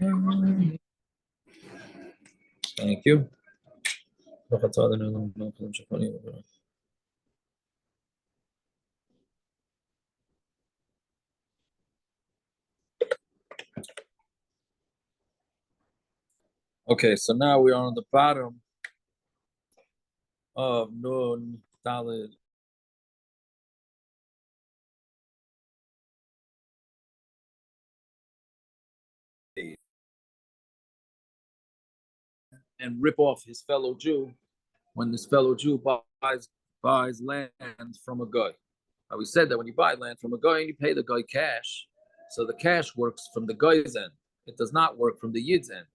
Thank you. Okay, so now we are on the bottom of Nun Dalid. And rip off his fellow Jew when this fellow Jew buys land from a guy. Now we said that when you buy land from a guy, you pay the guy cash. So the cash works from the guy's end. It does not work from the Yid's end.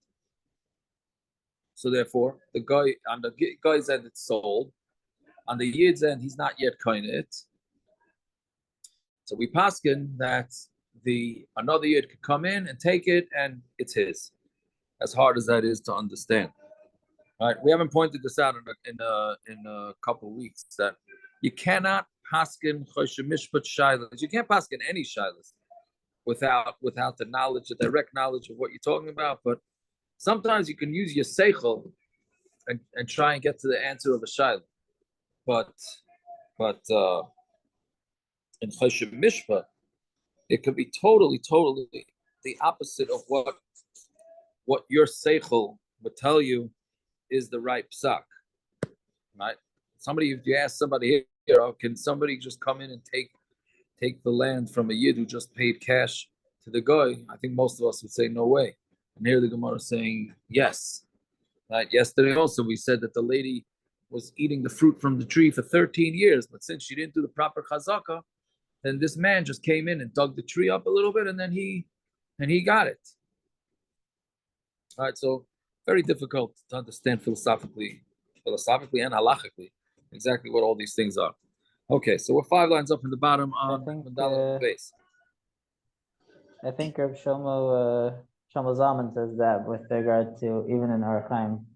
So therefore, the guy on the guy's end it's sold. On the Yid's end, he's not yet kind of it. So we paskin that the another Yid could come in and take it, and it's his. As hard as that is to understand, right? We haven't pointed this out in a couple of weeks that you cannot paskin choshe mishpat shilas. You can't paskin any shilas without the knowledge, the direct knowledge of what you're talking about. But sometimes you can use your seichel and try and get to the answer of a shilah. But in choshe mishpat, it could be totally the opposite of what your seichel would tell you is the right psak, right? Somebody, if you ask somebody here, oh, can somebody just come in and take the land from a yid who just paid cash to the guy? I think most of us would say no way. And here the Gemara is saying yes. Right? Yesterday also we said that the lady was eating the fruit from the tree for 13 years, but since she didn't do the proper chazaka, then this man just came in and dug the tree up a little bit, and then he got it. All right, so very difficult to understand philosophically and halachically exactly what all these things are. Okay, so we're 5 lines up in the bottom on the base. I think Reb Shlomo Zalman says that with regard to even in Archaim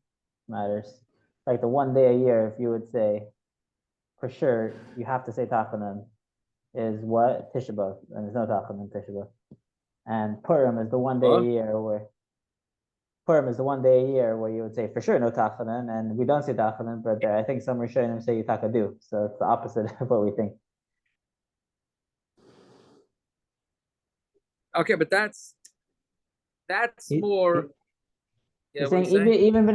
matters, like the one day a year, if you would say for sure you have to say Tachanan is what? Tisha B'Av, and there's no Tachanan Tisha B'Av. And Purim is the one day a year where you would say for sure no Tachanan, and we don't say Tachanan, but I think some Rishonim say Yitaka do, so it's the opposite of what we think. Okay, but that's more. You're saying even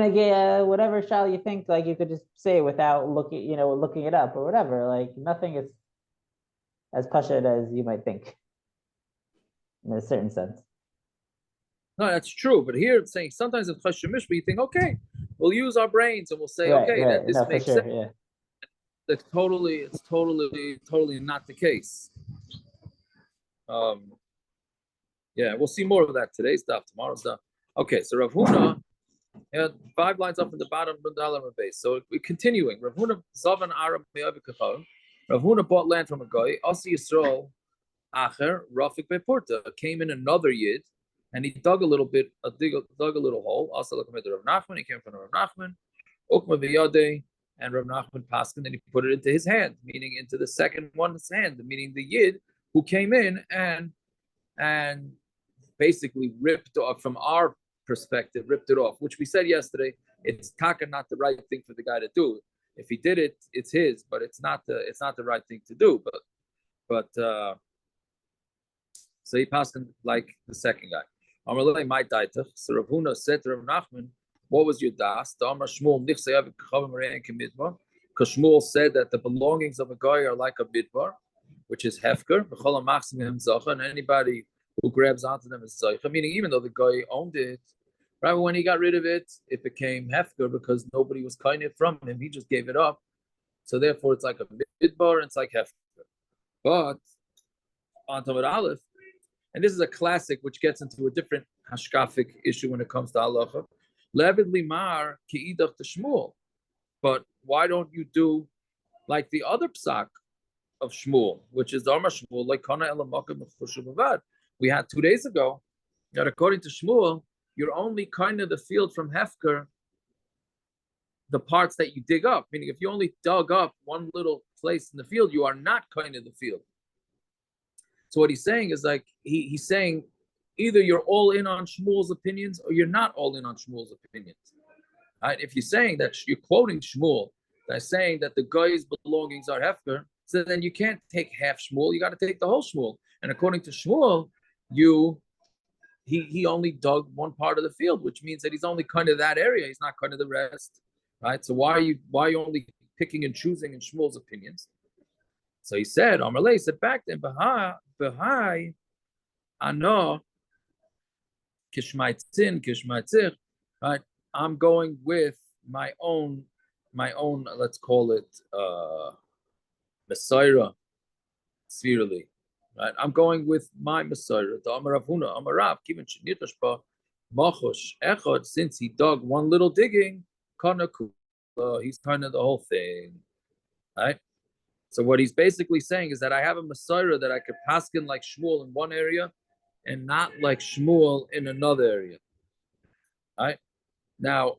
whatever shal you think, like you could just say without looking it up or whatever. Like nothing is as pashut as you might think, in a certain sense. No, that's true. But here it's saying sometimes it's choshe mishpat. You think, okay, we'll use our brains and we'll say, that this makes sense. Yeah. It's totally not the case. Yeah, we'll see more of that today's stuff, tomorrow's stuff. Okay, so Rav Huna, 5 lines up in the bottom of the base. So we're continuing. Rav Huna Zavan Arab Me'avikachal. Rav Huna bought land from a guy. Asi Yisrael Acher Rafik Beporta came in another yid, and he dug a little hole. Also, look at Rav Nachman. He came from Rav Nachman. Ukma V'Yadei, and Rav Nachman Paskin, and he put it into his hand, meaning into the second one's hand, meaning the yid who came in and basically ripped off, from our perspective, ripped it off, which we said yesterday, it's taka not the right thing for the guy to do. If he did it, it's his, but it's not the right thing to do. But so he passed him like the second guy. So Rav Huna said to Rav Nachman, what was your das? Because Shmuel said that the belongings of a guy are like a midbar, which is hefker, and anybody who grabs onto them is zaycha, meaning even though the guy owned it, right, when he got rid of it, it became hefker because nobody was kind of from him. He just gave it up. So therefore, it's like a midbar and it's like hefker. But on Talmud Aleph, and this is a classic which gets into a different hashkafic issue when it comes to halacha. Levid limar ki'idach to Shmuel. But why don't you do like the other psak of Shmuel, which is Amar Shmuel, like Kana Elamaka Mechushu Bavad. We had 2 days ago that according to Shmuel, you're only kind of the field from Hefker, the parts that you dig up. Meaning, if you only dug up one little place in the field, you are not kind of the field. So what he's saying is like he's saying either you're all in on Shmuel's opinions or you're not all in on Shmuel's opinions. Right? If you're saying that you're quoting Shmuel, by saying that the guy's belongings are hefker, so then you can't take half Shmuel. You got to take the whole Shmuel. And according to Shmuel, he only dug one part of the field, which means that he's only kind of that area. He's not kind of the rest, right? So why are you only picking and choosing in Shmuel's opinions? So he said, Amalei said back then, Bahai, Ano, Kishmaitzir, right? I'm going with my own, let's call it Messiah, spherically, right? I'm going with my Messiah, the Amar Avuna, Amarav, Kivin Shnitashpa, Machosh, Echad, since he dug one little digging, he's kind of the whole thing, right? So what he's basically saying is that I have a Messiah that I could paskin like Shmuel in one area and not like Shmuel in another area, right? Now,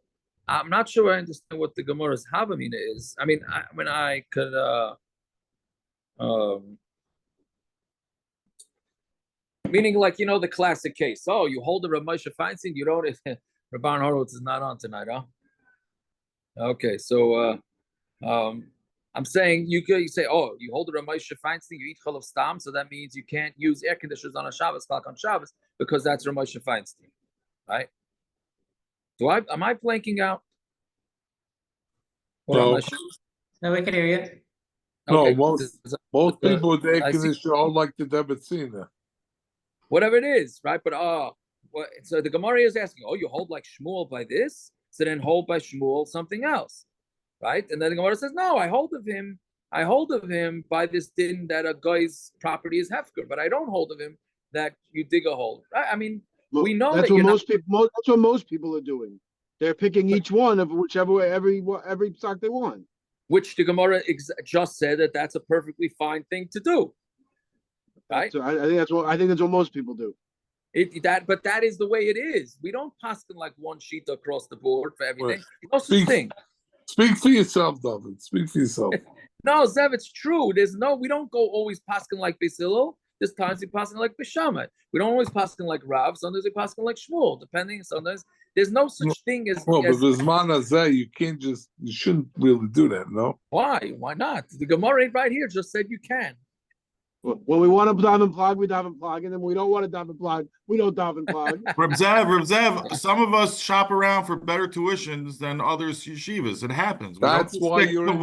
I'm not sure I understand what the Gemara's Havamina is. I mean, I could, meaning like, the classic case. Oh, you hold the Rav Moshe Feinstein, you don't, Rabban Horowitz is not on tonight, huh? Okay, so, I'm saying you say, oh, you hold the Rav Moshe Feinstein, you eat chalav stam, so that means you can't use air conditioners on a Shabbos, clock on Shabbos, because that's Rav Moshe Feinstein, right? Am I blanking out? No. No, we can hear you. Okay. No, most people with air conditioner all like the Debetzina. Whatever it is, right? But so the Gemara is asking, oh, you hold like Shmuel by this, so then hold by Shmuel something else, right? And then the Gemara says, no, I hold of him by this din that a guy's property is hefker, but I don't hold of him that you dig a hole. Right? I mean, we know that's that what that's what most people are doing. They're picking each one of whichever every stock they want. Which the Gemara just said that that's a perfectly fine thing to do, right? So I think that's what most people do. But that is the way it is. We don't pass them like one sheet across the board for everything. No such thing. Speak for yourself, David. Speak for yourself. No, Zev, it's true. We don't go always passing like Basil. There's times we passing like Bishamah. We don't always passing like Rav. Sometimes we passing like Shmuel, depending. Sometimes there's no such thing as. Well, but there's manazeh. You shouldn't really do that, no? Why? Why not? The Gemara right here just said you can. When we want to daven plug, we daven plug, and then when we don't want to daven plug, we don't daven plug. Reb Zev, some of us shop around for better tuitions than others yeshivas. It happens. That's why you're in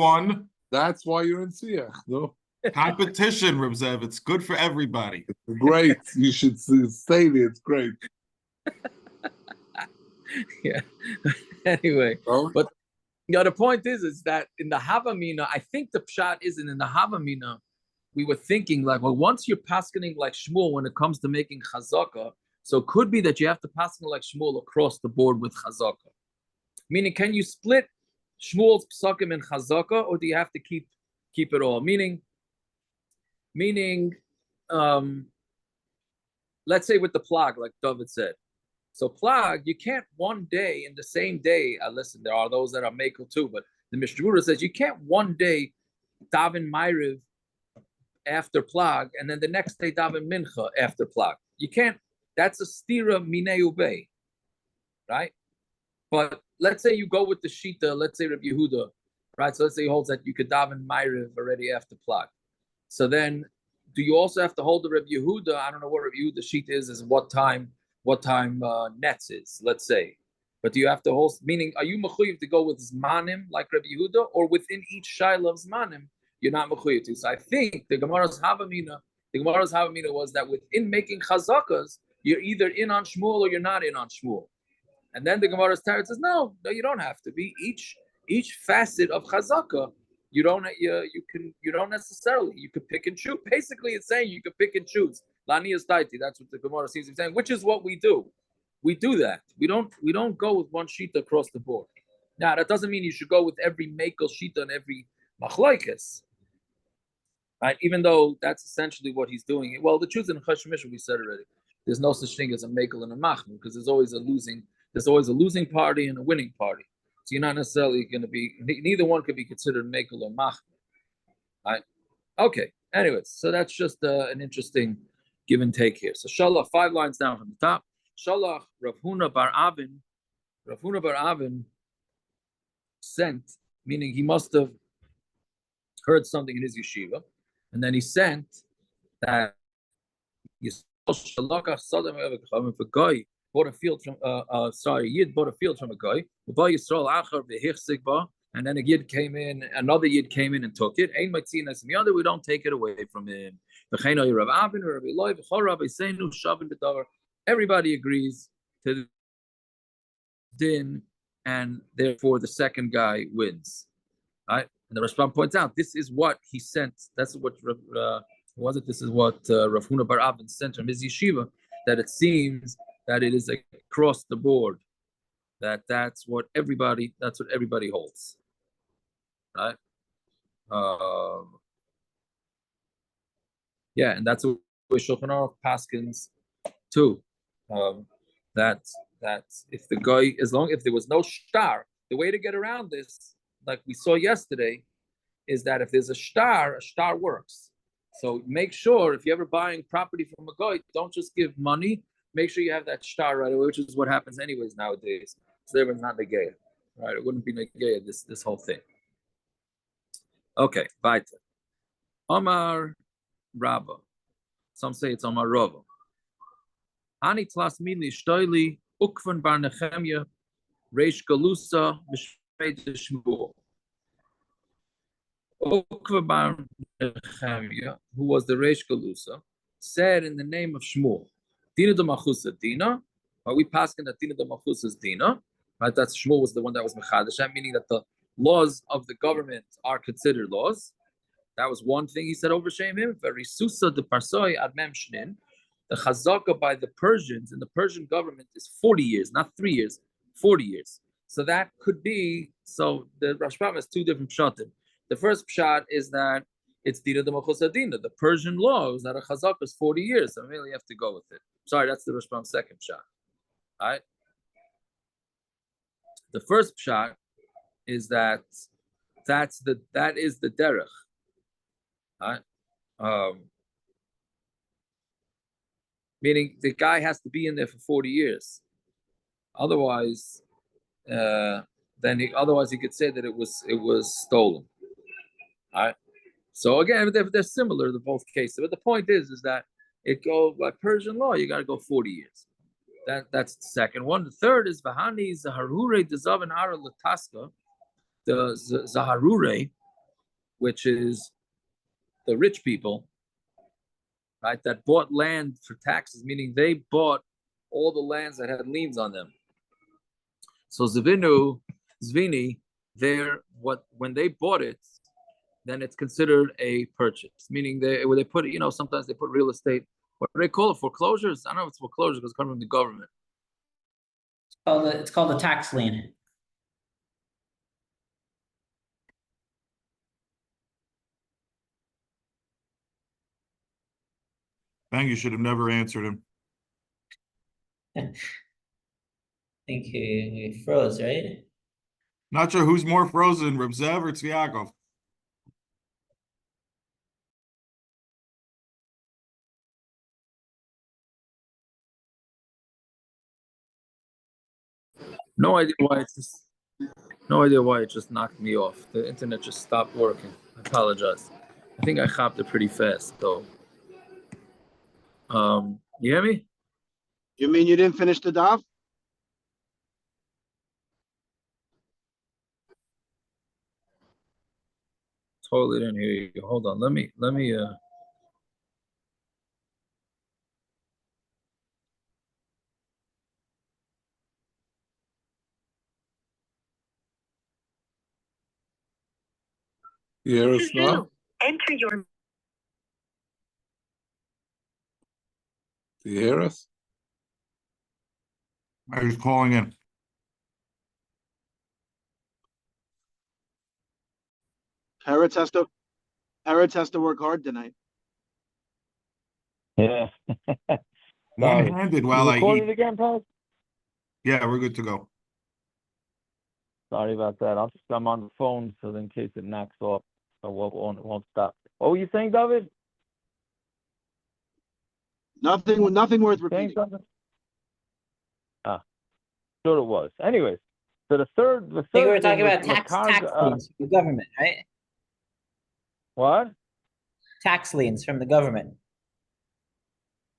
Siach, no? Competition, Reb Zev. It's good for everybody. It's great. You should say it. It's great. Yeah. Anyway, oh? But the point is that in the Havamina, I think the pshat isn't in the Havamina. We were thinking like, well, once you're paskening like Shmuel when it comes to making chazaka, so it could be that you have to pasken like Shmuel across the board with chazaka. Meaning, can you split Shmuel's psakim and chazaka, or do you have to keep it all? Meaning, let's say with the plag, like David said. So plag, you can't one day in the same day. Listen, there are those that are makel too, but the Mishnah says you can't one day daven Ma'ariv after plag, and then the next day daven mincha after plag. You can't. That's a stira minei ubei, right? But let's say you go with the shita. Let's say Rabbi Yehuda, right? So let's say he holds that you could daven Ma'ariv already after plag. So then, do you also have to hold the Rabbi Yehuda? I don't know what Rabbi Yehuda shita is what time nets is. Let's say, but do you have to hold? Meaning, are you mechuyev to go with zmanim like Rabbi Yehuda, or within each shayla of zmanim? You're not mechuyev to. So I think the Gemara's Havamina was that within making chazakas, you're either in on Shmuel or you're not in on Shmuel. And then the Gemara's Tarot says, no, you don't have to be. Each facet of chazaka, you don't necessarily. You could pick and choose. Basically, it's saying you could pick and choose. Lanias taiti. That's what the Gemara seems to be saying, which is what we do. We do that. We don't go with one shita across the board. Now that doesn't mean you should go with every makel shita and every machlokes. Right, even though that's essentially what he's doing. Well, the truth in Chashmish, we said already, there's no such thing as a makel and a machnu because there's always a losing party and a winning party. So you're not necessarily going to be. Neither one could be considered makel or machnu. Right? Okay. Anyways, so that's just an interesting give and take here. So Shalach, 5 lines down from the top. Shalach Rav Huna bar Avin. Rav Huna bar Avin sent, meaning he must have heard something in his yeshiva, and then he sent that if a guy bought a field from Yid bought a field from a guy, and then a Yid came in, another Yid came in and took it. We don't take it away from him. Everybody agrees to the din, and therefore the second guy wins. Right? And the Rashbam points out this is what he sent. That's what was it? This is what Rav Huna bar Avin sent from his yeshiva. That it seems that it is across the board. That's what everybody holds. Right? Yeah, and that's what Shulchan Aruch paskins too. That if the guy, if there was no shtar, the way to get around this, like we saw yesterday, is that if there's a shtar works. So make sure if you're ever buying property from a guy, don't just give money. Make sure you have that shtar right away, which is what happens anyways nowadays. So everyone's not negaya, right? It wouldn't be negaya, this whole thing. Okay, weiter. Omar Rabba. Some say it's Omar Rava. Ani tlas mini shtoili ukvan bar Nechemya reish galusa mishpeit shmuel. Ukvan bar Nechemya, who was the reish galusa, said in the name of Shmuel, Dina de Machusa Dina. Are we passing that Dina de Machusa is Dina? Right, that's Shmuel was the one that was Mechadash, meaning that the laws of the government are considered laws. That was one thing he said over Shemim. Verisusa de Parsoi ad Memshnin. The chazaka by the Persians in the Persian government is 40 years, not 3 years, 40 years. So that could be, so the Rashbam has 2 different pshatim. The first pshat is that it's Dina de Machusadina. The Persian law is that a chazaka is 40 years. So really have to go with it. Sorry, that's the Rashbam's second pshat. All right. The first pshat is that that is the derech. All right. Meaning the guy has to be in there for 40 years. Otherwise, otherwise he could say that it was stolen. All right. So again, they're similar to both cases. But the point is that it goes by Persian law. You got to go 40 years. That's the second one. The third is Vahani Zaharure Dezavan Ara Lataska, the Zaharure, which is the rich people, right, that bought land for taxes, meaning they bought all the lands that had liens on them. So Zvini, when they bought it, then it's considered a purchase, meaning they put it, sometimes they put real estate. What do they call it? Foreclosures? I don't know if it's foreclosure because it's coming from the government. It's called a tax lien. Bang, you should have never answered him. I think he froze, right? Not sure who's more frozen, Reb Zev or Tzviakov. No idea why it just knocked me off. The internet just stopped working. I apologize. I think I hopped it pretty fast though. You hear me? You mean you didn't finish the daf? Totally didn't hear you. Hold on. Let me You hear us now? Enter your. Do you hear us? I was calling in. Parrots has to work hard tonight. Yeah. Sorry. One-handed You while I recording eat. again, Paul? Yeah, we're good to go. Sorry about that. I'm on the phone, so in case it knocks off, so it won't stop. What were you saying, David? Nothing worth Saying repeating. something? Sure it was. Anyways, so the third I think we were thing talking is about tax Lakarga, liens from the government, right? what? Tax liens from the government.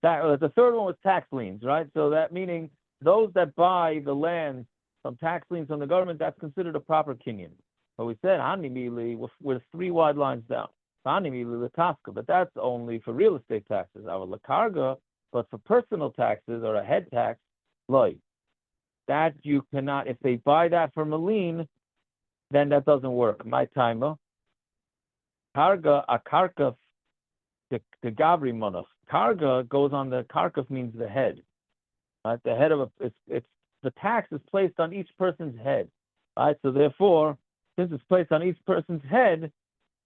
The third one was tax liens, right? So that meaning those that buy the land from tax liens from the government, that's considered a proper kinyan. But we said hanimili with 3 wide lines down. Hanimili lakaska, but that's only for real estate taxes. Our lakarga, but for personal taxes or a head tax, like that you cannot. If they buy that from a lien, then that doesn't work. My timer. Karga a karka the gavri monach. Karga goes on the karkaf means the head. Right? The head of it's the tax is placed on each person's head. Right? So therefore, since it's placed on each person's head,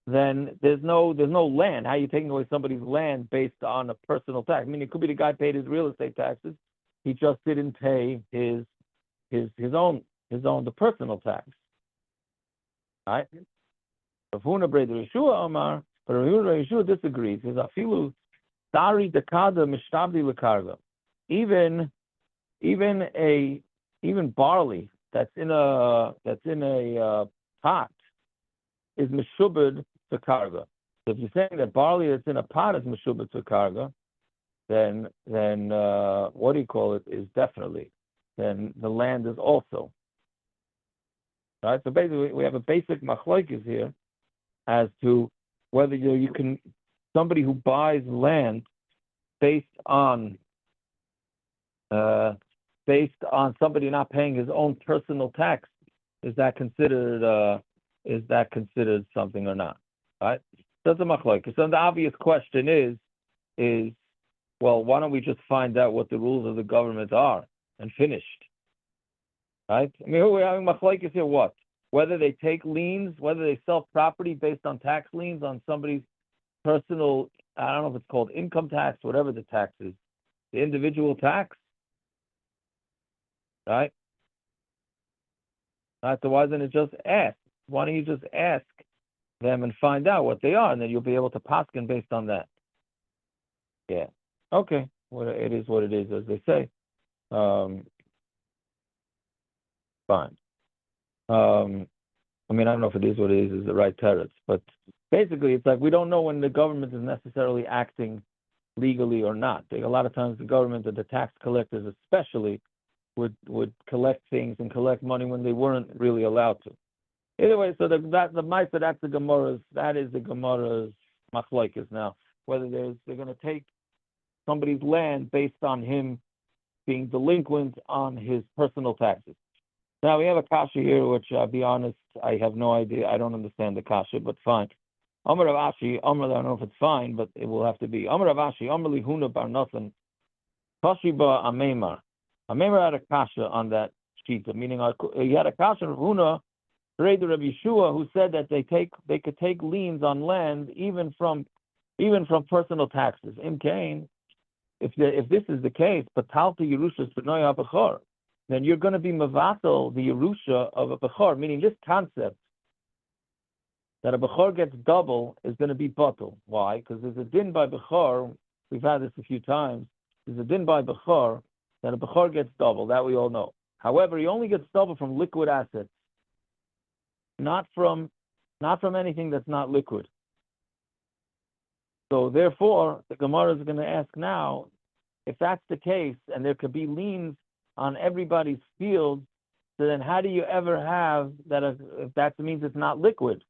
then there's no land. How are you taking away somebody's land based on a personal tax? I mean, it could be the guy paid his real estate taxes. He just didn't pay his own the personal tax. Right? Rav Huna Breder Yeshua Omar, but Rav Huna Yeshua disagrees. He says, "Afilu Dari Dekada Mishtabdi Lekarga." Even barley that's in a pot is meshubed to karga. So if you're saying that barley that's in a pot is meshubed to karga, then what do you call it? Is definitely. Then the land is also. Right. So basically, we have a basic machlokes here as to whether you can somebody who buys land based on somebody not paying his own personal tax, is that considered something or not? Right? That's a machlokes. So the obvious question is well, why don't we just find out what the rules of the government are and finished? Right? I mean, we're having machlokes here. What? Whether they take liens, whether they sell property based on tax liens on somebody's personal, I don't know if it's called income tax, whatever the tax is, the individual tax. Right? Right? So why doesn't it just ask? Why don't you just ask them and find out what they are, and then you'll be able to paskin based on that. Yeah. Okay. Well, it is what it is, as they say. Fine. I mean, I don't know if it is what it is the right teretz, but basically it's like we don't know when the government is necessarily acting legally or not. A lot of times the government or the tax collectors especially would collect things and collect money when they weren't really allowed to. Either way, so that's the Gemara's, that is the Gemara's machlokes now. Whether they're going to take somebody's land based on him being delinquent on his personal taxes. Now we have a kasha here, which I'll be honest, I have no idea. I don't understand the kasha, but fine. Amar Rav Ashi, I don't know if it's fine, but it will have to be. Amar Rav Ashi, Amar Lihuna Bar Nathan, Kashiba Amemar. Amemar had a kasha on that sheet, meaning he had a kasha of Huna, Reder Rabbi Yeshua, who said that they could take liens on land even from personal taxes. In Cain, if this is the case, Patalta Yerushas B'noy HaBechor, then you're going to be mevatel the Yerusha of a Bechor, meaning this concept that a Bechor gets double is going to be batel. Why? Because there's a din by Bechor, we've had this a few times, there's a din by Bechor that a Bechor gets double, that we all know. However, he only gets double from liquid assets, not from anything that's not liquid. So therefore, the Gemara is going to ask now, if that's the case, and there could be liens on everybody's field, so then how do you ever have that if that means it's not liquid?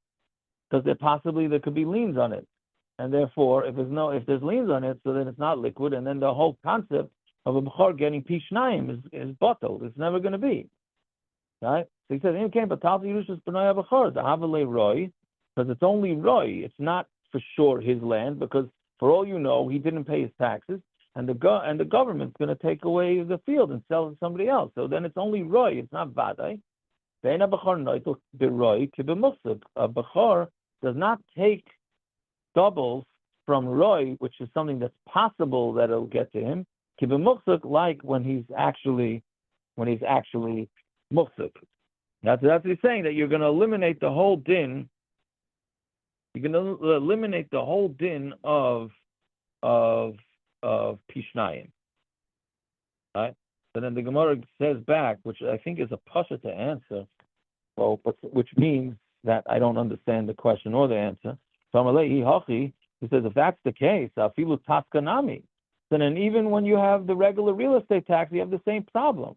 Because there could be liens on it. And therefore, if there's liens on it, so then it's not liquid, and then the whole concept of a Bechor getting Pishnayim is bottled. It's never going to be. Right? So he says, because it's only Roy, it's not for sure his land, because for all you know, he didn't pay his taxes, and the government's going to take away the field and sell it to somebody else. So then it's only Roy, it's not Vadai. A Bechor does not take doubles from Roy, which is something that's possible that it'll get to him, like when he's actually Muksuk. That's what he's saying, that you're going to eliminate the whole din. You're going to eliminate the whole din of of Pishnayim. Right? So then the Gemara says back, which I think is a pasha to answer, well, but which means that I don't understand the question or the answer. He says, if that's the case, afilu taskanami, then even when you have the regular real estate tax, you have the same problem,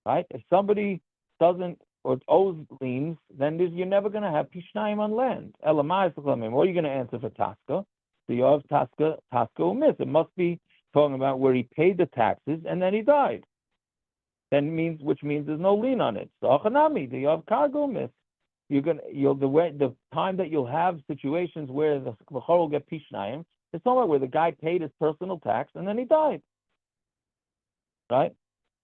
right? If somebody doesn't or owes liens, then you're never going to have pishnayim on land. Elamai, what are you going to answer for taska? So you have taska umis. It must be talking about where he paid the taxes and then he died. Which means there's no lien on it. So achanami, you have cargo umis. The time that you'll have situations where the bechor will get pishnayim, it's somewhere where the guy paid his personal tax and then he died. Right?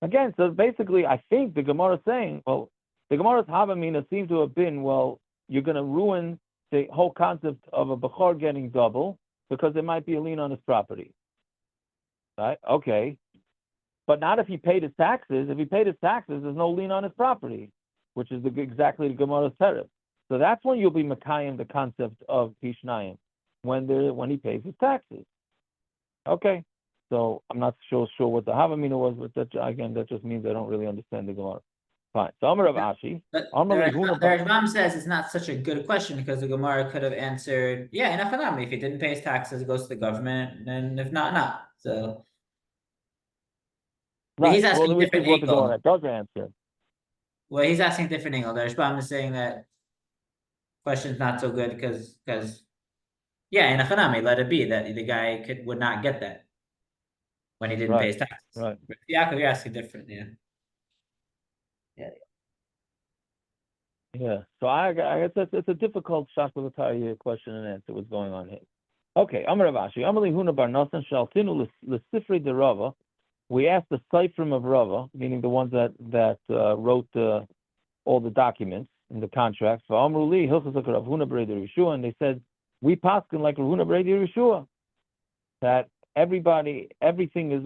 Again, so basically, I think the Gemara is saying, well, the Gemara's Havamina seems to have been, well, you're going to ruin the whole concept of a bechor getting double because there might be a lien on his property. Right? Okay. But not if he paid his taxes. If he paid his taxes, there's no lien on his property, which is exactly the Gemara's teretz. So that's when you'll be makayim the concept of pishnayim, when he pays his taxes. Okay. So I'm not sure what the Havamina was, but that just means I don't really understand the Gemara. Fine. So Amar Rav Ashi. But the Rashbam says it's not such a good question because the Gemara could have answered, yeah, in Achanami, if he didn't pay his taxes, it goes to the government, and if not, not. So right. He's asking Well, different what the angle. Gemara does answer. Well, he's asking different angle. The Rashbam is saying that question's not so good because yeah, in Achanami, let it be that the guy would not get that when he didn't pay his taxes. Right. But Yaakov, you're asking different, yeah. Yeah, so I guess it's a difficult shakulatai question and answer. What's going on here? Okay, Amar Rav Ashi, Amar Lihuna Bar Nasan Shaltinu L'Sifrei de Rava. We asked the Seifrim of Rava, meaning the ones that wrote all the documents in the contracts. For Amru Li Hilchos Rav Huna B'Rei Yeshua, and they said we paskin like Rav Huna B'Rei Yeshua that everything is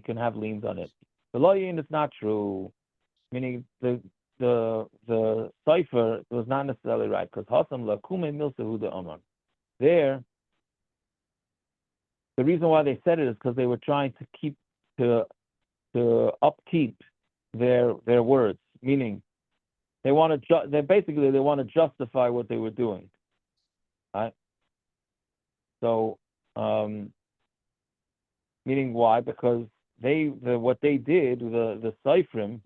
can have liens on it. The lawyer, it's not true, meaning the cipher was not necessarily right because Hasam lakume milsahuda Omar. There, the reason why they said it is because they were trying to upkeep their words, meaning they want to justify what they were doing, right? So, meaning why? Because what they did, the Seifrim,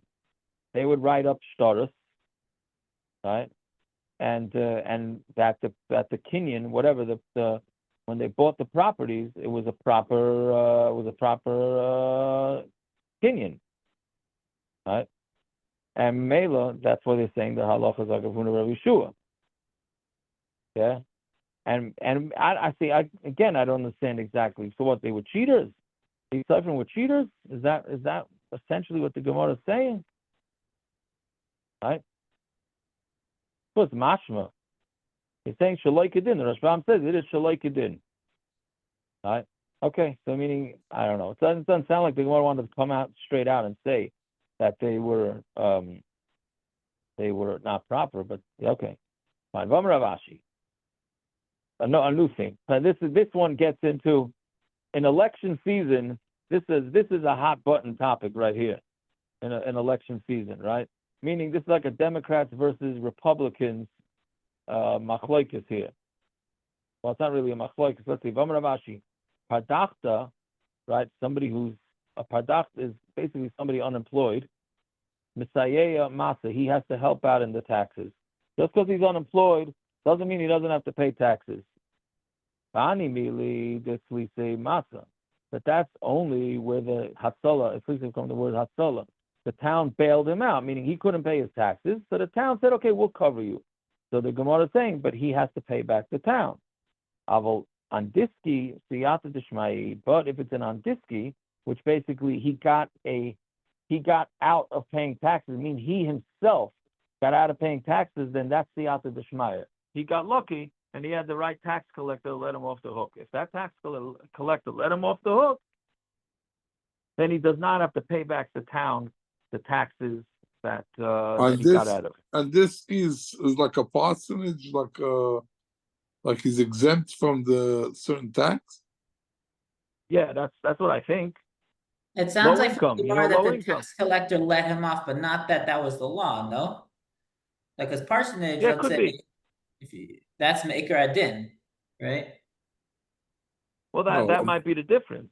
they would write up shtaros, right? And that the kinyan, whatever when they bought the properties, it was a proper kinyan, right? And Mela, that's why they're saying the halacha is like a Rav Yeshua. Yeah, and I see. I don't understand exactly. So what? They were cheaters. These Seifrim were cheaters. Is that essentially what the Gemara is saying? Right? So it's mashma. He's saying shaloi kedin. The Rashbam says it is shaloi kedin. Right? Okay. So meaning, I don't know. It doesn't sound like the Gemara wanted to come out straight out and say that they were not proper. But okay, fine. V'amar Rav Ashi. A new thing. This one gets into in election season. This is a hot button topic right here in election season, right? Meaning this is like a Democrats versus Republicans machloikis here. Well, it's not really a machloikis. Let's see. V'amar Rav Ashi, pardachta, right? Somebody who's a pardachta is basically somebody unemployed. Misayeya masa, he has to help out in the taxes. Just because he's unemployed doesn't mean he doesn't have to pay taxes. Ani mili dislise masa, but that's only where the hatzalah, at least from the word hatzalah. The town bailed him out, meaning he couldn't pay his taxes. So the town said, okay, we'll cover you. So the Gemara is saying, but he has to pay back the town. Aval andiski siyata dishmai. But if it's an andiski, which basically he got out of paying taxes, meaning he himself got out of paying taxes, then that's siyata dishmai. He got lucky and he had the right tax collector to let him off the hook. If that tax collector let him off the hook, then he does not have to pay back the town the taxes that he got out of. And this is like a parsonage, like he's exempt from the certain tax. Yeah, that's what I think. It sounds Low like from income, the you know, Gemara that low the income. tax collector let him off, but not that that was the law, no? Like, as parsonage, Yeah, it let's could say, be. if you, that's Maker Adin, right? Well, that No, might be the difference.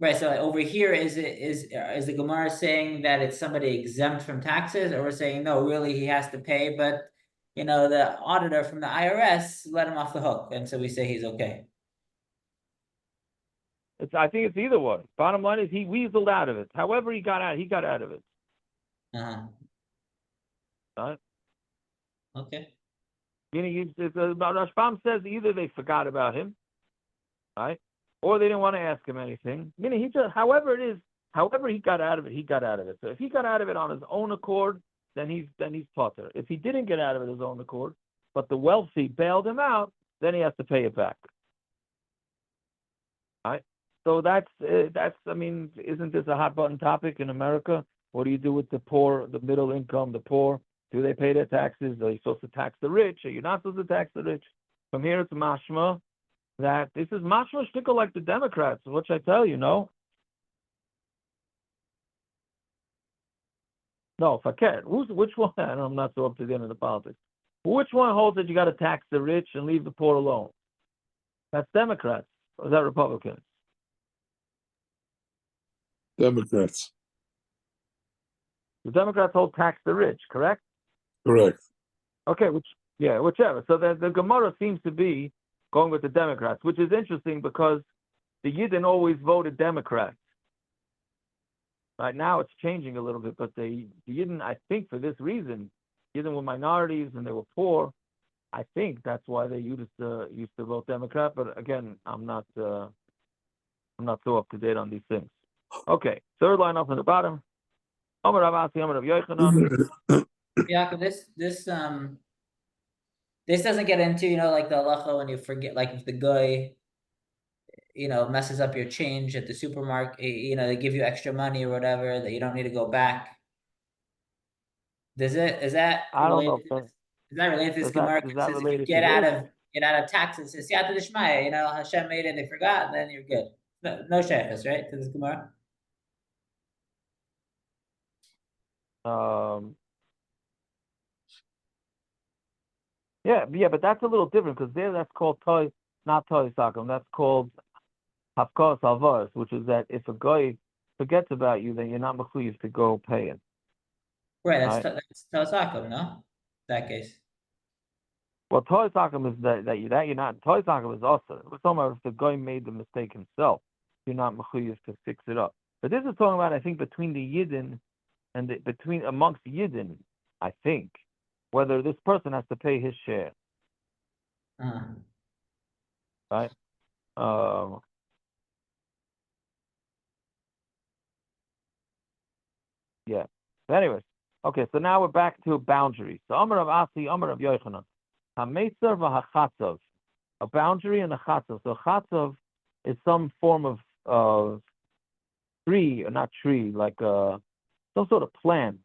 Right, so over here, is the Gemara saying that it's somebody exempt from taxes, or we're saying, no, really, he has to pay, but, you know, the auditor from the IRS let him off the hook, and so we say he's okay. I think it's either one. Bottom line is he weaseled out of it. However he got out of it. Uh-huh, Right? okay. Meaning, Rashbam says either they forgot about him, right, or they didn't want to ask him anything. Meaning he just, however he got out of it, he got out of it. So if he got out of it on his own accord, then he's potter. If he didn't get out of it his own accord, but the wealthy bailed him out, then he has to pay it back. Right? So that's I mean, isn't this a hot button topic in America? What do you do with the poor, the middle income, the poor? Do they pay their taxes? Are you supposed to tax the rich? Are you not supposed to tax the rich? From here it's mashma that this is mashma shtickle like the Democrats, which I tell you, no? No, if I can. Which one? I'm not so up to the end of the politics. Which one holds that you got to tax the rich and leave the poor alone? That's Democrats. Or is that Republicans? Democrats. The Democrats hold tax the rich, correct? Correct. Okay, whichever. So the Gemara seems to be going with the Democrats, which is interesting because the Yidden always voted Democrats. Right now it's changing a little bit, but the Yidden, I think for this reason, Yidden were minorities and they were poor. I think that's why they used to vote Democrat. But again, I'm not so up to date on these things. Okay, third line up in the bottom. Amar Rav Asi, Amar Rav Yochanan. Yaakov, this doesn't get into, you know, like the halacha when you forget, like if the guy, you know, messes up your change at the supermarket, you know, they give you extra money or whatever that you don't need to go back. Is that I don't know. related to this? Is that related to this Gemara? Is It that says if you related get to out this? of taxes, it's Siyata D'Shmaya, you know, Hashem made it, they forgot, and then you're good. No shaykhs, right? To this Gemara? Yeah, but that's a little different because there that's called toy, not toy sakum. That's called hafkos alvars, which is that if a guy forgets about you, then you're not mechuyev to go pay it. Right, Right. that's Tasakum, no? That case. Well, toy sakum is that you're not. Toy sakum is also. We're talking about if the guy made the mistake himself, you're not mechuyev to fix it up. But this is talking about, I think, between the Yidden and amongst Yidden, I think, whether this person has to pay his share. Right? Yeah. But anyways, okay, so now we're back to boundaries. So Amar of Asi, Amar of Yochanan. HaMeitzar v'hachatzov. A boundary and a chatzov. So chatzov is some form of tree, or not tree, like some sort of plant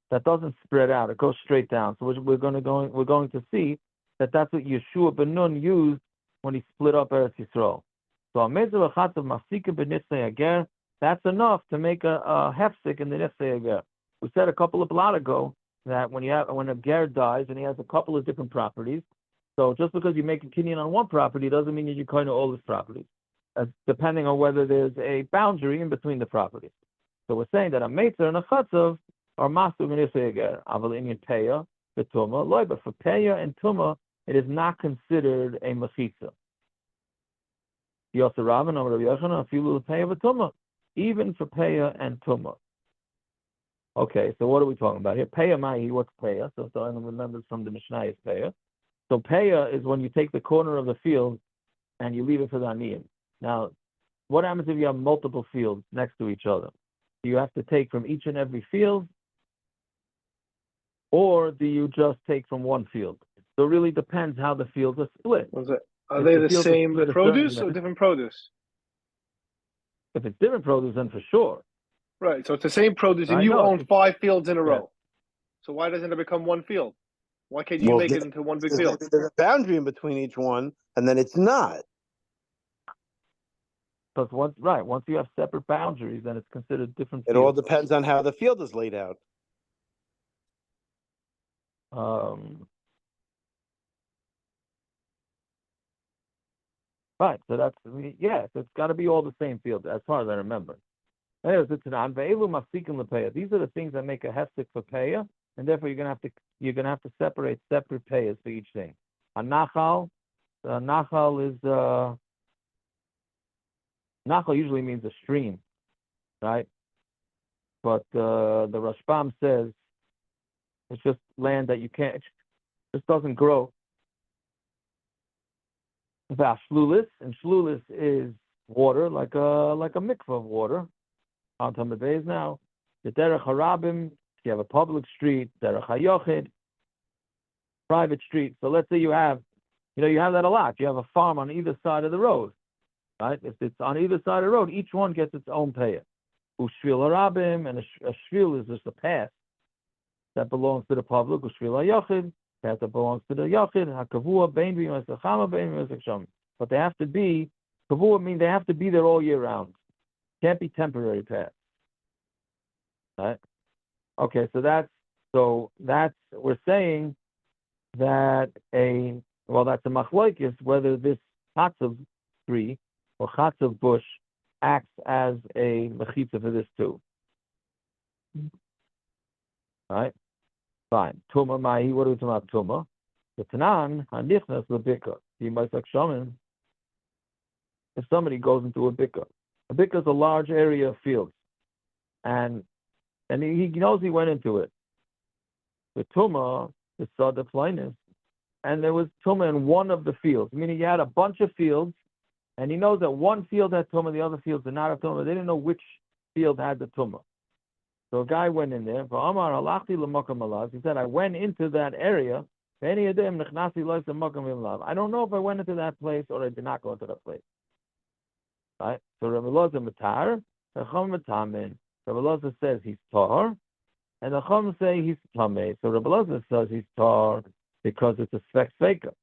that doesn't spread out. It goes straight down. So we're going to see that that's what Yeshua ben Nun used when he split up Eretz Yisrael. So HaMeitzar v'hachatzov mafsika b'nitzei ager. That's enough to make a hefsek in the nitzei ager. We said a couple of blot ago that when a ger dies and he has a couple of different properties, so just because you make a kinyan on one property doesn't mean you're kind of all his properties, depending on whether there's a boundary in between the properties. So we're saying that a meitzer and a chatzov are masu b'nitzei ger. Aval inyan peya v'tuma loy, but for peya and tuma it is not considered a mechitza. Yosef Rabban Amar Rav Yochanan a few little peya v'tuma, even for peya and tuma. Okay, so what are we talking about here? Peya mahi, what's peya? So I remember from the Mishnah is peya. So peya is when you take the corner of the field and you leave it for the aniyim. Now, what happens if you have multiple fields next to each other? Do you have to take from each and every field? Or do you just take from one field? So it really depends how the fields are split. Are they the fields are same split a produce certain or way- different produce? If it's different produce, then for sure. Right. So it's the same produce, and I you know. own 5 fields in a Yeah. row. So why doesn't it become one field? Why can't you make it into one big There's field? a boundary in between each one, and then it's not. Because once you have separate boundaries, then it's considered different It all fields. depends on how the field is laid out. Right, so that's so it's got to be all the same field as far as I remember. Anyways, it's an anveilu mafsikin lepeya. These are the things that make a hefsek for peya, and therefore you're gonna have to separate separate payas for each thing. A nachal is nachal usually means a stream, right? But the Rashbam says it's just land that you can't, it just doesn't grow. Shlulis, and shlulis is water, like a mikvah of water. On Tamid Beis now, the derech harabim. You have a public street, derech hayochid, private street. So let's say you have that a lot. You have a farm on either side of the road, right? If it's on either side of the road, each one gets its own payah. Ushvil harabim, and a shvil is just a path that belongs to the public. Ushvil hayochid, path that belongs to the yochid. Hakavua bein b'masachama bein b'masachsham. But they have to be kavua, mean they have to be there all year round. Can't be temporary paths. Right? Okay, so we're saying that that's a machlokes whether this chatzav tree or chatzav bush acts as a mechitza for this too. Right? Fine. Tuma mahi. What are we talking about? Tuma. The tanan hanichnas lebika. He might like shaman. If somebody goes into a bika is a large area of fields, and he knows he went into it. The tuma is the plainness, and there was tuma in one of the fields. Meaning, he had a bunch of fields, and he knows that one field had tuma, the other fields did not have tuma. They didn't know which field had the tuma. So a guy went in there. He said, I went into that area. I don't know if I went into that place or I did not go into that place. Right? So Rabbi Elazar matar, Chacham matamin. Rabbi Elazar says he's tar, and the Chacham say he's tameh. So Rabbi Elazar says he's tar because it's a svek sveka.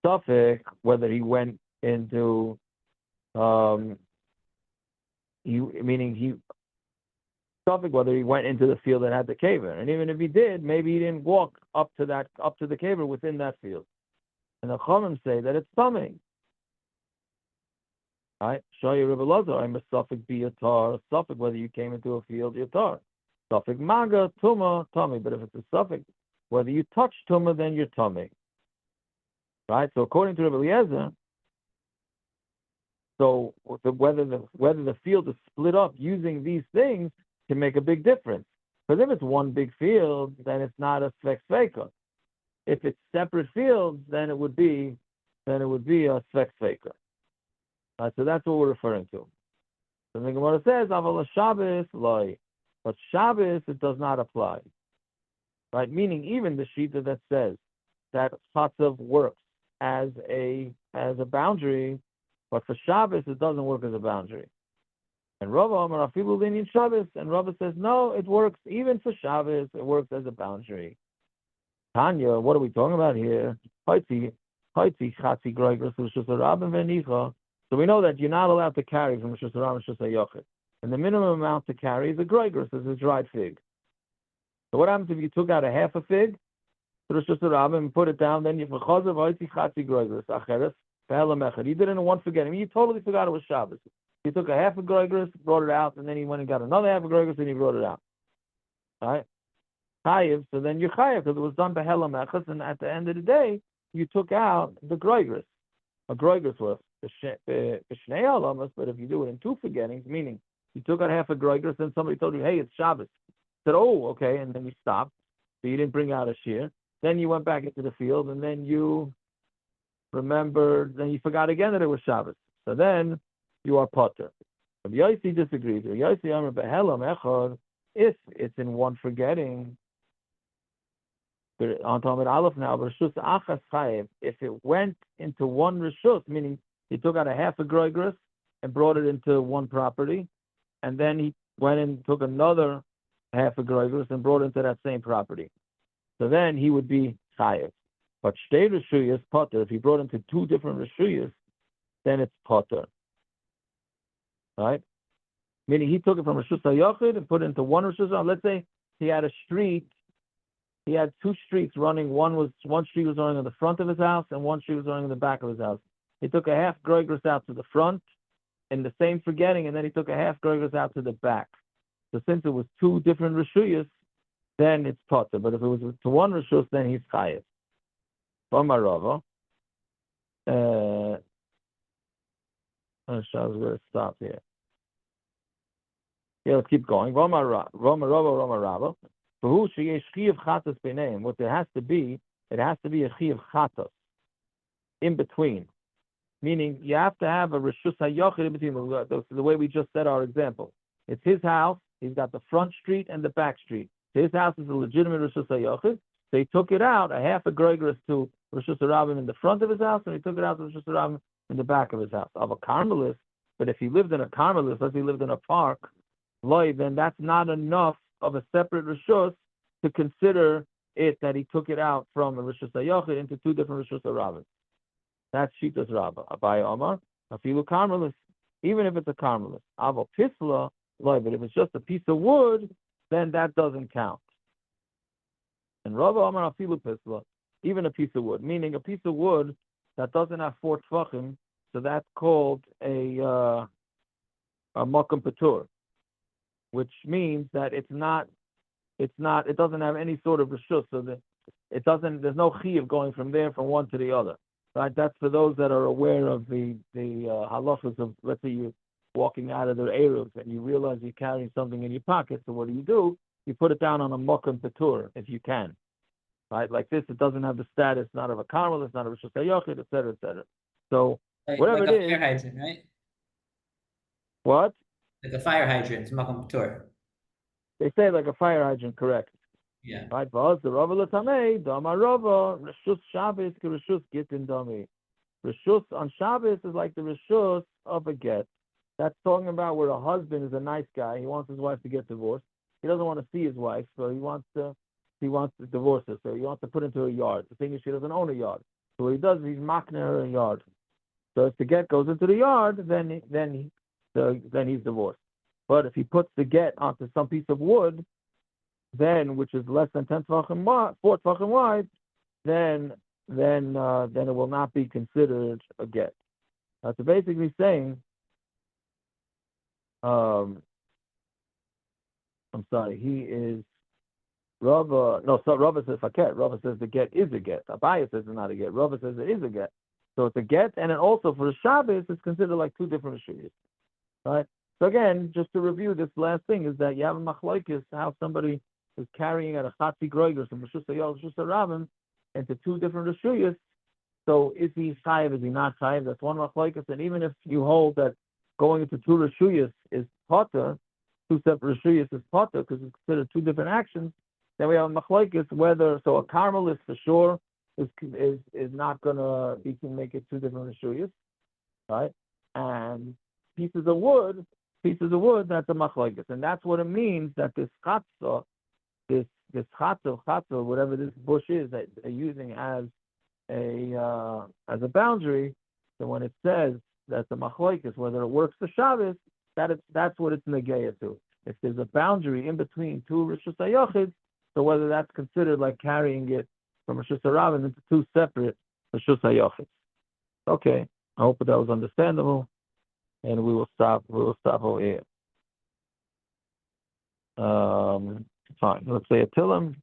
Suffolk, whether he went into, whether he went into the field that had the caver, and even if he did, maybe he didn't walk up to the caver within that field. And the Chachamim say that it's tameh. Right? Show you Rabbi Elazar, I'm a suffix be a tar, suffix whether you came into a field, you're tar. Suffix maga, tuma, tummy. But if it's a suffix, whether you touch tuma, then you're tummy. Right? So according to Rabbi Eliezer, so whether the field is split up using these things can make a big difference. Because if it's one big field, then it's not a svek sveka. If it's separate fields, then it would be a svek sveka. Right, so that's what we're referring to. So the Gemara says, "Aval Shabbos loy," but Shabbos it does not apply. Right, meaning even the shita that says that chatzav works as a boundary, but for Shabbos it doesn't work as a boundary. And Rava Amar Afilu Linyan Shabbos, and Rava says no, it works even for Shabbos. It works as a boundary. Tanya, what are we talking about here? Haiti chatzi groigros l'shus harabim v'nicha. So we know that you're not allowed to carry from Rishus Harabim and Rishus HaYochid. And the minimum amount to carry is a groigros, is a dried fig. So what happens if you took out a half a fig to Rishus Harabim and put it down, then you v'chazav ha'itzi chatzi groigros, acheres, v'helam echad. You did it in one forgetting. You totally forgot it was Shabbos. You took a half a groigros, brought it out, and then you went and got another half a groigros, and you brought it out. All right? Chayiv, so then you're chayiv, because it was done b'helam echad, and at the end of the day, you took out the groigros. A groigros was but if you do it in two forgettings, meaning you took out half a groigros, then somebody told you, hey, it's Shabbos. You said, oh, okay, and then you stopped. So you didn't bring out a shear. Then you went back into the field, and then you remembered, then you forgot again that it was Shabbos. So then you are potter. But Yosi disagrees. Yosi Amar Behelam Echad, if it's in one forgetting, on Talmud Aleph now, Rishus Achas Chayev, if it went into one Rishus, meaning he took out a half a groigros and brought it into one property, and then he went and took another half a groigros and brought it into that same property. So then he would be chayev. But shtei reshuyas potter. If he brought into two different reshuyas, then it's potter. right? Meaning he took it from Rishus HaYochid and put it into one Rishus HaRabim. Let's say he had a street, he had two streets running. One street was running in the front of his house, and one street was running in the back of his house. He took a half groigris out to the front, in the same forgetting, and then he took a half groigris out to the back. So since it was two different Rishuyas, then it's potter. But if it was to one Rishus, then he's chayiv. V'amar Rava. I was going to stop here. Yeah, let's keep going. V'amar Rava. What there has to be, it has to be a chi of chatos in between. Meaning, you have to have a reshus hayochid in between. The way we just said our example, it's his house. He's got the front street and the back street. So his house is a legitimate reshus hayochid. So he took it out, a half a groigris to reshus harabim in the front of his house, and he took it out to reshus harabim in the back of his house. Of a carmelist, but if he lived in a carmelist, let's say he lived in a park, then that's not enough of a separate reshus to consider it that he took it out from a reshus hayochid into two different reshus harabim. That's Shitas Rabbah. Abai Omar, Afilu Carmelis, even if it's a Carmelis. Avo Pisla, but if it's just a piece of wood, then that doesn't count. And Rabbah Omar Afilu Pisla, even a piece of wood, meaning a piece of wood that doesn't have 4 tfachim, so that's called a Makam Patur, which means that it doesn't have any sort of reshus, so that there's no chiyuv going from there from one to the other. Right, that's for those that are aware of the halachas of, let's say you're walking out of the Eruv and you realize you're carrying something in your pocket. So what do? You put it down on a mokam patur if you can. Right, like this, it doesn't have the status not of a carmel, it's not of a reshus hayochid, etc., etc. So whatever like it is, fire hydrant, right? what? Like a fire hydrant, it's Makam Patur. They say like a fire hydrant, correct? Yeah. Right, but the Rava Latamei, Dama Rava, Reshus Shabbos, Reshus Gittin Dami. Reshus on Shabbos is like the Reshus of a get. That's talking about where a husband is a nice guy. He wants his wife to get divorced. He doesn't want to see his wife, so he wants to divorce her. So he wants to put into a yard. The thing is, she doesn't own a yard. So what he does is he's makna her a yard. So if the get goes into the yard, then he's divorced. But if he puts the get onto some piece of wood, then which is less than 10 tefachim wide, 4 tefachim wide, then it will not be considered a get. So basically saying, I'm sorry, he is Rava. No, so Rava says faket. Rava says the get is a get. Abaya says it's not a get. Rava says it is a get. So it's a get, and then also for the Shabbos, it's considered like two different reshuyos, right? So again, just to review this last thing is that you have a machlokes how somebody is carrying at a chatzi groigers from Reshus HaYochid, Reshus HaRabim into two different reshuyos. So is he chayiv? Is he not chayiv? That's one machlokes. And even if you hold that going into two reshuyos is potter, two separate reshuyos is potter because it's considered two different actions, then we have a machlokes whether so a carmelist for sure is not gonna, he can make it two different reshuyos, right? And pieces of wood, that's a machlokes, and that's what it means that this chatzah, this chatzah, whatever this bush is that they're using as a boundary. So when it says that the machlokes, whether it works for Shabbos, that's what it's negeya to. If there's a boundary in between two reshus hayochid, so whether that's considered like carrying it from reshus harabim into two separate reshus hayochid. Okay, I hope that was understandable, and we will stop over here. Fine. Let's say a tilum.